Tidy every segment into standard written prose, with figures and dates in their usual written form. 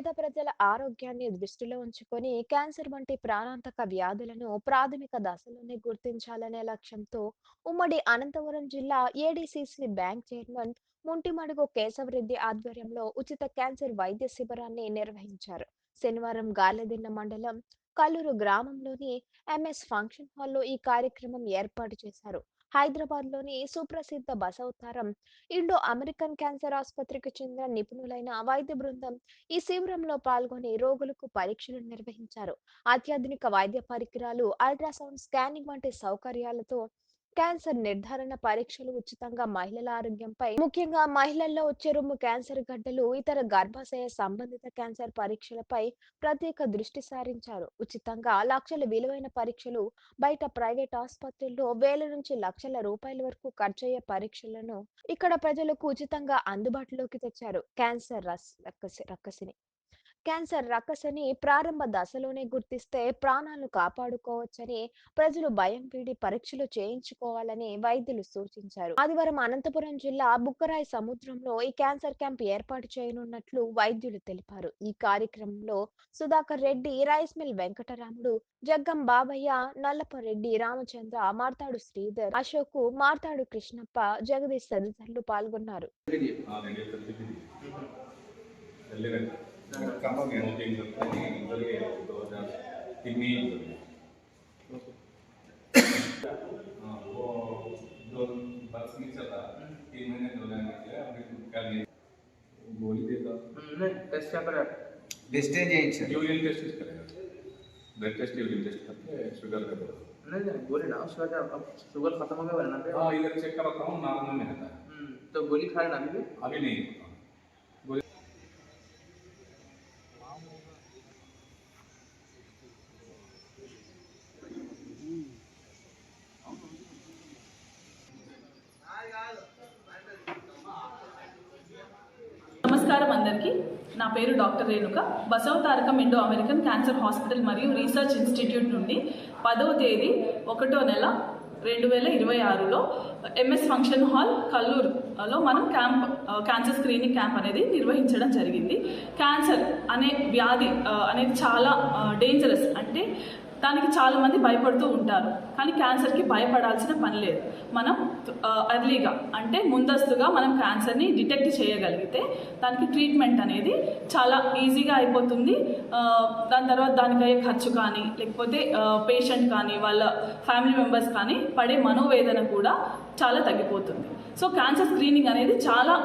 పేద ప్రజల ఆరోగ్యాన్ని దృష్టిలో ఉంచుకొని క్యాన్సర్ వంటి ప్రాణాంతక వ్యాధులను ప్రాథమిక దశలోనే గుర్తించాలనే లక్ష్యంతో ఉమ్మడి అనంతపురం జిల్లా ADCC bank chairman Muntimadugu Keshavareddy ఆధ్వర్యంలో ఉచిత క్యాన్సర్ వైద్య శిబిరాన్ని నిర్వహించారు. శనివారం గార్లదిన్న మండలం కల్లూరు గ్రామంలోని ఎంఎస్ ఫంక్షన్ హాల్లో ఈ కార్యక్రమం ఏర్పాటు చేశారు. హైదరాబాద్ లోని సుప్రసిద్ధ బసవతారం ఇండో అమెరికన్ క్యాన్సర్ ఆసుపత్రికి చెందిన నిపుణులైన వైద్య బృందం ఈ శిబిరంలో పాల్గొని రోగులకు పరీక్షలు నిర్వహించారు. అత్యాధునిక వైద్య పరికరాలు, అల్ట్రాసౌండ్ స్కానింగ్ వంటి సౌకర్యాలతో క్యాన్సర్ నిర్ధారణ పరీక్షలు ఉచితంగా మహిళల ఆరోగ్యంపై, ముఖ్యంగా మహిళల్లో వచ్చే రొమ్ము క్యాన్సర్ గడ్డలు, ఇతర గర్భాశయ సంబంధిత క్యాన్సర్ పరీక్షలపై ప్రత్యేక దృష్టి సారించారు. ఉచితంగా లక్షల విలువైన పరీక్షలు, బయట ప్రైవేట్ ఆసుపత్రుల్లో వేల నుంచి లక్షల రూపాయల వరకు ఖర్చయ్యే పరీక్షలను ఇక్కడ ప్రజలకు ఉచితంగా అందుబాటులోకి తెచ్చారు. క్యాన్సర్ రక్కసిని ప్రారంభ దశలోనే గుర్తిస్తే ప్రాణాలను కాపాడుకోవచ్చని, ప్రజలు భయం వీడి పరీక్షలు చేయించుకోవాలని వైద్యులు సూచించారు. ఆదివారం అనంతపురం జిల్లా బుక్కరాయి సముద్రంలో ఈ క్యాన్సర్ క్యాంప్ ఏర్పాటు చేయనున్నట్లు వైద్యులు తెలిపారు. ఈ కార్యక్రమంలో సుధాకర్ రెడ్డి, రైస్ మిల్ వెంకటరాముడు, జగ్గం బాబయ్య, నల్లపరెడ్డి రామచంద్ర, మార్తాడు శ్రీధర్, అశోక్, మార్తాడు కృష్ణప్ప, జగదీష్ తదితరులు పాల్గొన్నారు. खम्बा में होती है इधर ये 2003 में वो जो बस में चला 3 महीने 2 महीने के लिए अभी कर नहीं गोली देगा नहीं टेस्ट क्या करेगा वेस्टेज है यूरिन टेस्ट करेगा ब्लड टेस्ट यूरिन टेस्ट करके शुगर का नहीं गोली ना शुगर अब शुगर खत्म हो गया ना हाँ इधर चेक कराता हूँ नॉर्मल में रहता है तो गोली खा रहे ना अभी नहीं నమస్కారం అందరికీ. నా పేరు doctor Renuka. Basavatarakam Indo American cancer hospital మరియు రీసెర్చ్ ఇన్స్టిట్యూట్ నుండి 10వ తేదీ 1వ నెల 2026లో ఎంఎస్ ఫంక్షన్ హాల్ కల్లూరులో మనం క్యాన్సర్ స్క్రీనింగ్ క్యాంప్ అనేది నిర్వహించడం జరిగింది. క్యాన్సర్ అనే వ్యాధి అనేది చాలా డేంజరస్, అంటే దానికి చాలామంది భయపడుతూ ఉంటారు. కానీ క్యాన్సర్కి భయపడాల్సిన పని లేదు. మనం ఎర్లీగా అంటే ముందస్తుగా మనం క్యాన్సర్ని డిటెక్ట్ చేయగలిగితే దానికి ట్రీట్మెంట్ అనేది చాలా ఈజీగా అయిపోతుంది. దాని తర్వాత దానికి అయ్యే ఖర్చు కానీ, లేకపోతే పేషెంట్ కానీ, వాళ్ళ ఫ్యామిలీ మెంబర్స్ కానీ పడే మనోవేదన కూడా చాలా తగ్గిపోతుంది. సో క్యాన్సర్ స్క్రీనింగ్ అనేది చాలా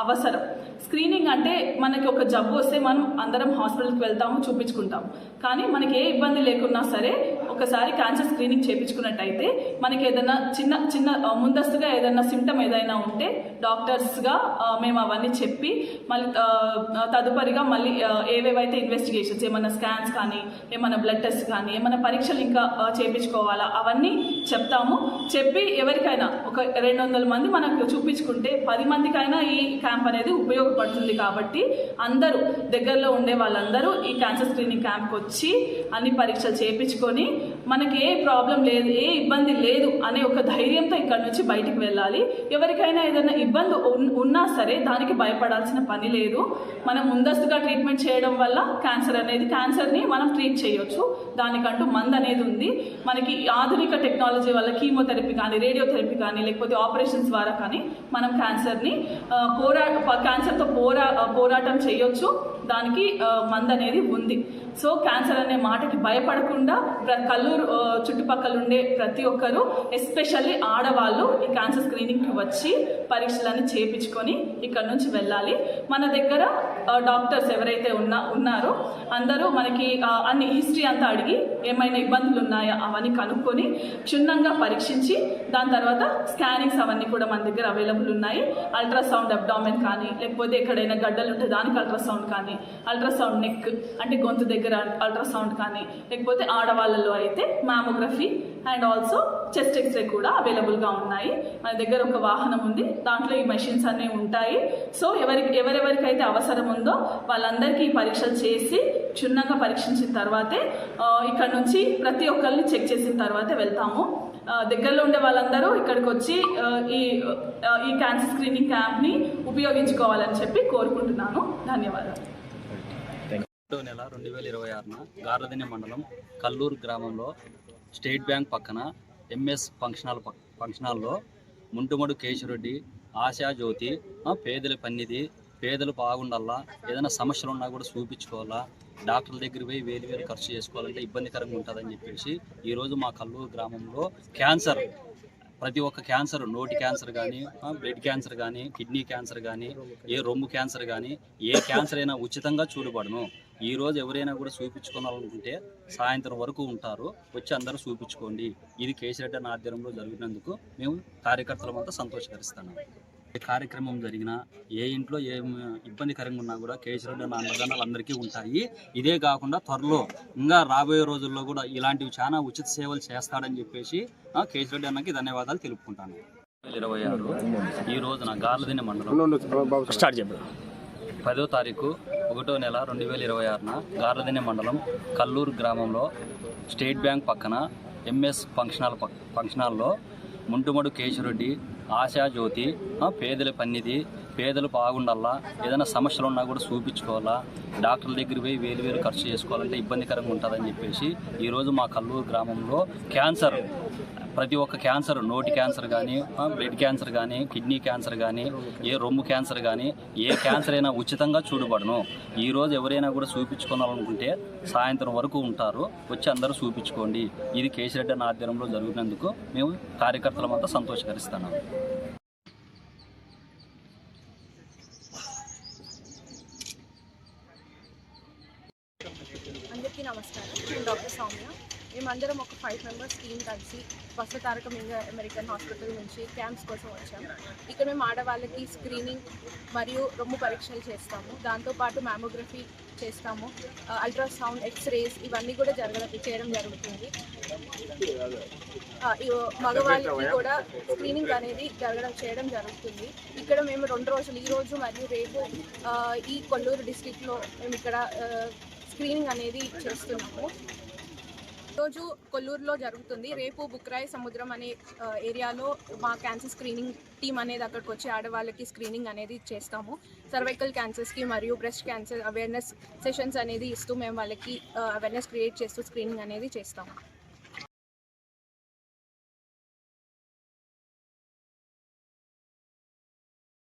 అవసరం. స్క్రీనింగ్ అంటే మనకి ఒక జబ్బు వస్తే మనం అందరం హాస్పిటల్కి వెళ్తాము, చూపించుకుంటాము. కానీ మనకి ఏ ఇబ్బంది లేకున్నా సరే ఒకసారి క్యాన్సర్ స్క్రీనింగ్ చేయించుకున్నట్టయితే మనకి ఏదైనా చిన్న ముందస్తుగా ఏదైనా సిమ్టమ్ ఏదైనా ఉంటే డాక్టర్స్గా మేము అవన్నీ చెప్పి మళ్ళీ తదుపరిగా మళ్ళీ ఏవేవైతే ఇన్వెస్టిగేషన్స్, ఏమైనా స్కాన్స్ కానీ, ఏమైనా బ్లడ్ టెస్ట్ కానీ, ఏమైనా పరీక్షలు ఇంకా చేయించుకోవాలా అవన్నీ చెప్తాము. చెప్పి ఎవరికైనా ఒక 200 మంది మనకు చూపించుకుంటే 10 మందికైనా ఈ క్యాంప్ అనేది ఉపయోగపడుతుంది. కాబట్టి అందరూ దగ్గరలో ఉండే వాళ్ళందరూ ఈ క్యాన్సర్ స్క్రీనింగ్ క్యాంప్కి వచ్చి అన్ని పరీక్షలు చేయించుకొని మనకి ఏ ప్రాబ్లం లేదు, ఏ ఇబ్బంది లేదు అనే ఒక ధైర్యంతో ఇక్కడ నుంచి బయటికి వెళ్ళాలి. ఎవరికైనా ఏదైనా ఇబ్బంది ఉన్నా సరే దానికి భయపడాల్సిన పని లేదు. మనం ముందస్తుగా ట్రీట్మెంట్ చేయడం వల్ల క్యాన్సర్ని మనం ట్రీట్ చేయొచ్చు. దానికంటూ మందు అనేది ఉంది. మనకి ఆధునిక టెక్నాలజీ వల్ల కీమోథెరపీ కానీ, రేడియోథెరపీ కానీ, లేకపోతే ఆపరేషన్స్ ద్వారా కానీ మనం క్యాన్సర్తో పోరాటం చేయొచ్చు. దానికి మందు అనేది ఉంది. సో క్యాన్సర్ అనే మాటకి భయపడకుండా కల్లూరు చుట్టుపక్కల ఉండే ప్రతి ఒక్కరూ, ఎస్పెషల్లీ ఆడవాళ్ళు, ఈ క్యాన్సర్ స్క్రీనింగ్కి వచ్చి పరీక్షలన్నీ చేయించుకొని ఇక్కడ నుంచి వెళ్ళాలి. మన దగ్గర డాక్టర్స్ ఎవరైతే ఉన్నారో అందరూ మనకి అన్ని హిస్టరీ అంతా అడిగి ఏమైనా ఇబ్బందులు ఉన్నాయా అవన్నీ కనుక్కొని క్షుణ్ణంగా పరీక్షించి దాని తర్వాత స్కానింగ్స్ అవన్నీ కూడా మన దగ్గర అవైలబుల్ ఉన్నాయి. అల్ట్రాసౌండ్ అబ్డామెన్ కానీ, లేకపోతే ఎక్కడైనా గడ్డలు ఉంటే దానికి అల్ట్రాసౌండ్ కానీ, అల్ట్రాసౌండ్ నెక్ అంటే గొంతు దగ్గర అల్ట్రాసౌండ్ కానీ, లేకపోతే ఆడవాళ్ళలో అయితే mammography and also chest X ray కూడా అవైలబుల్గా ఉన్నాయి. మన దగ్గర ఒక వాహనం ఉంది, దాంట్లో ఈ మెషిన్స్ అన్నీ ఉంటాయి. సో ఎవరెవరికైతే అవసరం ఉందో వాళ్ళందరికీ పరీక్షలు చేసి క్షుణ్ణంగా పరీక్షించిన తర్వాతే ఇక్కడ నుంచి ప్రతి ఒక్కరిని చెక్ చేసిన తర్వాతే వెళ్తాము. దగ్గరలో ఉండే వాళ్ళందరూ ఇక్కడికి వచ్చి ఈ క్యాన్సర్ స్క్రీనింగ్ క్యాంప్ని ఉపయోగించుకోవాలని చెప్పి కోరుకుంటున్నాను. ధన్యవాదాలు. నెల 2026న గార్లదిన్నె మండలం కల్లూరు గ్రామంలో స్టేట్ బ్యాంక్ పక్కన ఎంఎస్ ఫంక్షనాల్లో ముంటుమడు కేశవరెడ్డి, ఆశా జ్యోతి, పేదల పన్నిది, పేదలు బాగుండాలా, ఏదైనా సమస్యలు ఉన్నా కూడా చూపించుకోవాలా, డాక్టర్ల దగ్గర పోయి వేలు ఖర్చు చేసుకోవాలంటే ఇబ్బందికరంగా ఉంటుందని చెప్పేసి ఈరోజు మా కల్లూరు గ్రామంలో క్యాన్సర్, ప్రతి ఒక్క క్యాన్సర్, నోటి క్యాన్సర్ కానీ, బ్లడ్ క్యాన్సర్ కానీ, కిడ్నీ క్యాన్సర్ కానీ, ఏ రొమ్ము క్యాన్సర్ కానీ, ఏ క్యాన్సర్ అయినా ఉచితంగా చూడబడును. ఈరోజు ఎవరైనా కూడా చూపించుకోవాలనుకుంటే సాయంత్రం వరకు ఉంటారు, వచ్చి అందరూ చూపించుకోండి. ఇది కేశిరెడ్డి అన్న ఆధ్వర్యంలో జరిగినందుకు మేము కార్యకర్తలమంతా సంతోషకరిస్తున్నాం. ఏ కార్యక్రమం జరిగినా, ఏ ఇంట్లో ఏ ఇబ్బందికరంగా ఉన్నా కూడా కేశిరెడ్డి అన్న అన్నదానాలు అందరికీ ఉంటాయి. ఇదే కాకుండా త్వరలో ఇంకా రాబోయే రోజుల్లో కూడా ఇలాంటివి చాలా ఉచిత సేవలు చేస్తాడని చెప్పేసి కేశిరెడ్డి అన్నకి ధన్యవాదాలు తెలుపుకుంటాను. 2026 ఈ రోజున గార్లదిన్నె మండలం 10వ తారీఖు 1వ నెల 2026న గార్లదిన్నె మండలం కల్లూరు గ్రామంలో స్టేట్ బ్యాంక్ పక్కన ఎంఎస్ ఫంక్షనాల్లో ముంటుమడు కేశవరెడ్డి, ఆశా జ్యోతి, పేదల పన్నిది, పేదలు బాగుండాలా, ఏదైనా సమస్యలు ఉన్నా కూడా చూపించుకోవాలా, డాక్టర్ల దగ్గర పోయి వేలు ఖర్చు చేసుకోవాలంటే ఇబ్బందికరంగా ఉంటుందని చెప్పేసి ఈరోజు మా కల్లూరు గ్రామంలో క్యాన్సర్, ప్రతి ఒక్క క్యాన్సర్, నోటి క్యాన్సర్ కానీ, బ్లడ్ క్యాన్సర్ కానీ, కిడ్నీ క్యాన్సర్ కానీ, ఏ రొమ్ము క్యాన్సర్ కానీ, ఏ క్యాన్సర్ అయినా ఉచితంగా చూడబడును. ఈరోజు ఎవరైనా కూడా చూపించుకోవాలనుకుంటే సాయంత్రం వరకు ఉంటారు, వచ్చి అందరూ చూపించుకోండి. ఇది కేశిరెడ్డి అన్న ఆధ్వర్యంలో జరిగినందుకు మేము కార్యకర్తలమంతా సంతోషకరిస్తున్నాం. అందరికీ నమస్కారం. నేను డాక్టర్ సౌమ్య. మేమందరం ఒక 5 మెంబర్స్ టీం కలిసి Basava Tarakam India American hospital నుంచి క్యాంప్స్ కోసం వచ్చాం. ఇక్కడ మేము ఆడవాళ్ళకి స్క్రీనింగ్ మరియు రొమ్ము పరీక్షలు చేస్తాము. దాంతోపాటు మ్యామోగ్రఫీ చేస్తాము, అల్ట్రాసౌండ్, ఎక్స్రేస్ ఇవన్నీ కూడా చేయడం జరుగుతుంది. మగవాళ్ళకి కూడా స్క్రీనింగ్ అనేది చేయడం జరుగుతుంది. ఇక్కడ మేము 2 రోజులు, ఈరోజు మరియు రేపు ఈ కొల్లూరు డిస్టిక్లో మేము ఇక్కడ స్క్రీనింగ్ అనేది చేస్తున్నాము. ఈరోజు కొల్లూరులో జరుగుతుంది, రేపు బుక్రాయి సముద్రం అనే ఏరియాలో మా క్యాన్సర్ స్క్రీనింగ్ టీం అనేది అక్కడికి వచ్చి ఆడవాళ్ళకి స్క్రీనింగ్ అనేది చేస్తాము. సర్వైకల్ క్యాన్సర్స్కి మరియు బ్రెస్ట్ క్యాన్సర్ అవేర్నెస్ సెషన్స్ అనేది ఇస్తూ మేము వాళ్ళకి అవేర్నెస్ క్రియేట్ చేస్తూ స్క్రీనింగ్ అనేది చేస్తాము.